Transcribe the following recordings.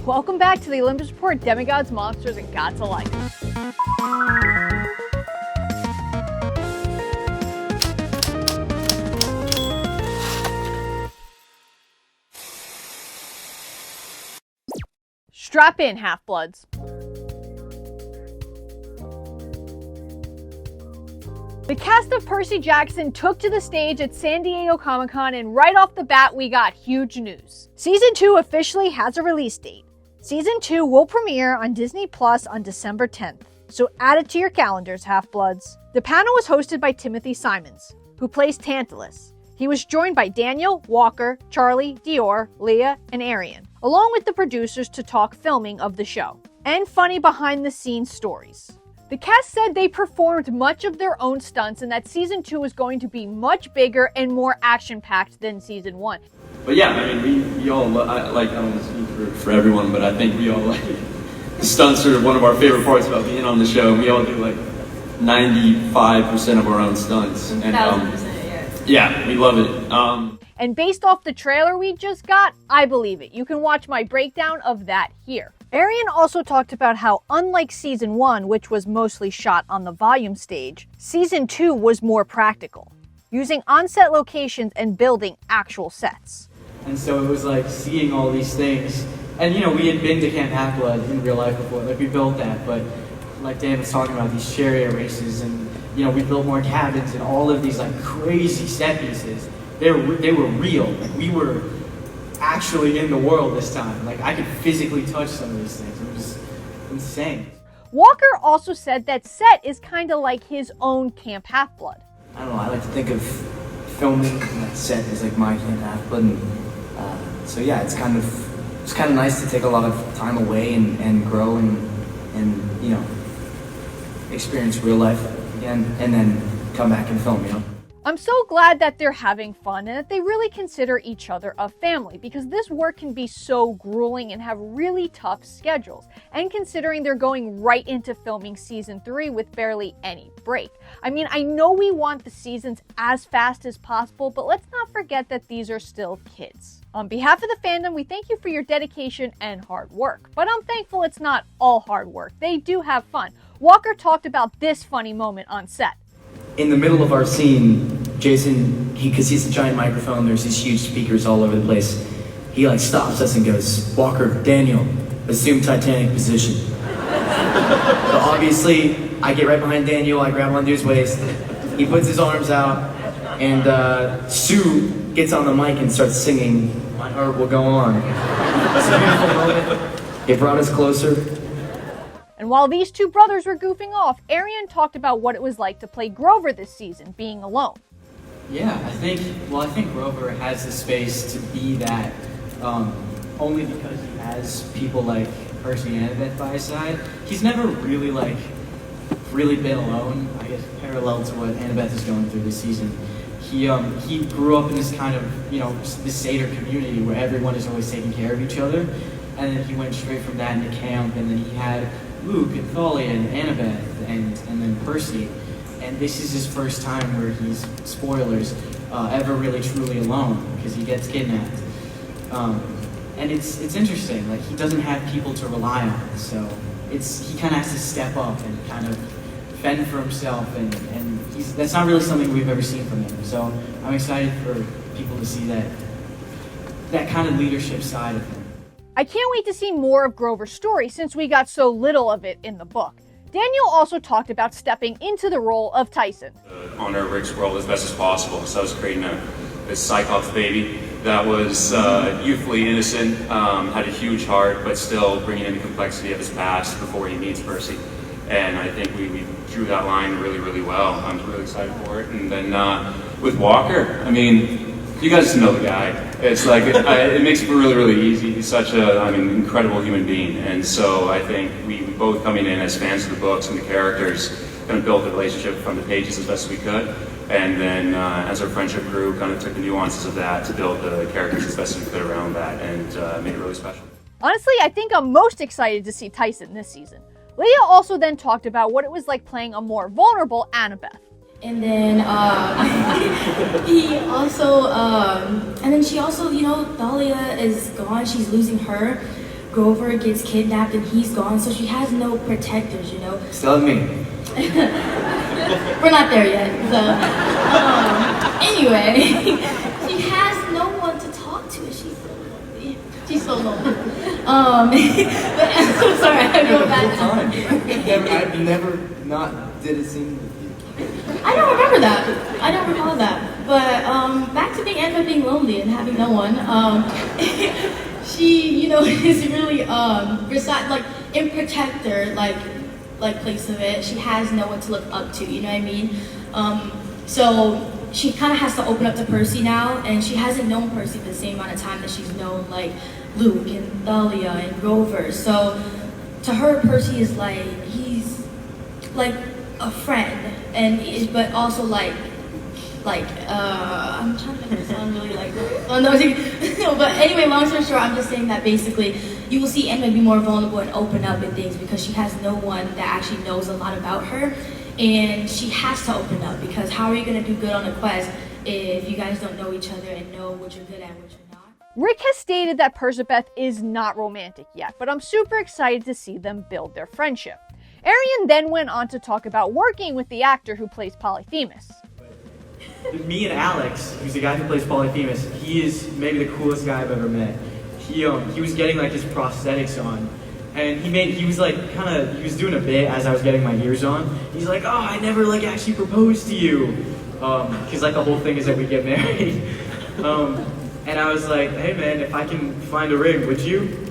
Welcome back to the Olympians Report, Demigods, Monsters, and Gods Alike. Strap in, Half-Bloods. The cast of Percy Jackson took to the stage at San Diego Comic-Con, and right off the bat, we got huge news. Season 2 officially has a release date. Season 2 will premiere on Disney Plus on December 10th, so add it to your calendars, Half-Bloods. The panel was hosted by Timothy Simons, who plays Tantalus. He was joined by Daniel, Walker, Charlie, Dior, Leah, and Arian, along with the producers to talk filming of the show, and funny behind-the-scenes stories. The cast said they performed much of their own stunts and that Season 2 was going to be much bigger and more action-packed than Season 1. But yeah, I mean, we all, I don't want to speak for everyone, but I think we all like, the stunts are one of our favorite parts about being on the show. We all do like 95% of our own stunts. And 1,000%, yeah, we love it. And based off the trailer we just got, I believe it. You can watch my breakdown of that here. Arian also talked about how, unlike Season 1, which was mostly shot on the volume stage, Season 2 was more practical, using on-set locations and building actual sets. And so it was like seeing all these things. And you know, we had been to Camp Half-Blood in real life before, like we built that, but like Dan was talking about, these chariot races, and you know, we built more cabins and all of these like crazy set pieces. They were real. Like we were actually in the world this time. Like I could physically touch some of these things. It was insane. Walker also said that set is kind of like his own Camp Half-Blood. I don't know, I like to think of filming that set as like my Camp Half-Blood, and so yeah, it's kind of nice to take a lot of time away and grow and you know, experience real life again, and then come back and film, you know. I'm so glad that they're having fun and that they really consider each other a family, because this work can be so grueling and have really tough schedules. And considering they're going right into filming Season 3 with barely any break. I mean, I know we want the seasons as fast as possible, but let's not forget that these are still kids. On behalf of the fandom, we thank you for your dedication and hard work. But I'm thankful it's not all hard work. They do have fun. Walker talked about this funny moment on set. In the middle of our scene, Jason, because he's a giant microphone, there's these huge speakers all over the place. He like stops us and goes, "Walker, Daniel, assume Titanic position." So obviously, I get right behind Daniel, I grab onto his waist, he puts his arms out, and Sue gets on the mic and starts singing, "My Heart Will Go On." It's a beautiful moment. It brought us closer. And while these two brothers were goofing off, Arian talked about what it was like to play Grover this season, being alone. Yeah, I think Grover has the space to be that, only because he has people like Percy and Annabeth by his side. He's never really been alone, I guess, parallel to what Annabeth is going through this season. He grew up in this kind of, you know, this Seder community where everyone is always taking care of each other, and then he went straight from that into camp, and then he had Luke and Thalia and Annabeth and then Percy. And this is his first time where he's, spoilers, ever really truly alone, because he gets kidnapped. And it's interesting, like he doesn't have people to rely on, so he kind of has to step up and kind of fend for himself, and that's not really something we've ever seen from him. So I'm excited for people to see that kind of leadership side of him. I can't wait to see more of Grover's story since we got so little of it in the book. Daniel also talked about stepping into the role of Tyson. Honor Rick's world as best as possible. So I was creating this Cyclops baby that was youthfully innocent, had a huge heart, but still bringing in the complexity of his past before he meets Percy. And I think we drew that line really, really well. I'm really excited for it. And then with Walker, I mean, you guys know the guy. It's like, it makes it really, really easy. He's such an incredible human being. And so I think we both coming in as fans of the books and the characters, kind of built the relationship from the pages as best as we could. And then as our friendship grew, kind of took the nuances of that to build the characters as best as we could around that, and made it really special. Honestly, I think I'm most excited to see Tyson this season. Leah also then talked about what it was like playing a more vulnerable Annabeth. And then she also, you know, Thalia is gone, she's losing her. Grover gets kidnapped and he's gone, so she has no protectors, you know. Still me. We're not there yet. So, anyway, she has no one to talk to, and she's so lonely. She's so lonely. But I'm sorry, I go back. I've never not did a scene with you. I don't remember that. I don't recall that. But back to Annabeth being lonely and having no one. She, you know, is really beside like in protector like place of it. She has no one to look up to. You know what I mean? So she kind of has to open up to Percy now, and she hasn't known Percy the same amount of time that she's known like Luke and Thalia and Grover. So to her, Percy is like he's like a friend, and but also like I'm trying to make it sound really like no, but anyway, long story short, I'm just saying that basically you will see Annabeth be more vulnerable and open up in things because she has no one that actually knows a lot about her, and she has to open up because how are you going to do good on a quest if you guys don't know each other and know what you're good at and what you're not? Rick has stated that Percabeth is not romantic yet, but I'm super excited to see them build their friendship. Arian then went on to talk about working with the actor who plays Polyphemus. Me and Alex, who's the guy who plays Polyphemus, he is maybe the coolest guy I've ever met. He was getting like his prosthetics on, and he was doing a bit as I was getting my ears on. He's like, oh, I never like actually proposed to you, because like the whole thing is that we get married. And I was like, hey man, if I can find a ring, would you?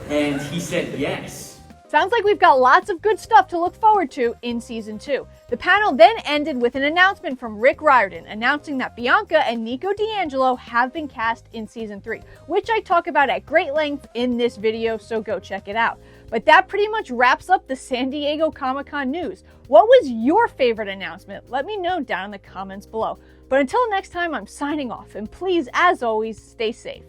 And he said yes. Sounds like we've got lots of good stuff to look forward to in Season 2. The panel then ended with an announcement from Rick Riordan announcing that Bianca and Nico D'Angelo have been cast in Season 3, which I talk about at great length in this video, so go check it out. But that pretty much wraps up the San Diego Comic-Con news. What was your favorite announcement? Let me know down in the comments below. But until next time, I'm signing off, and please, as always, stay safe.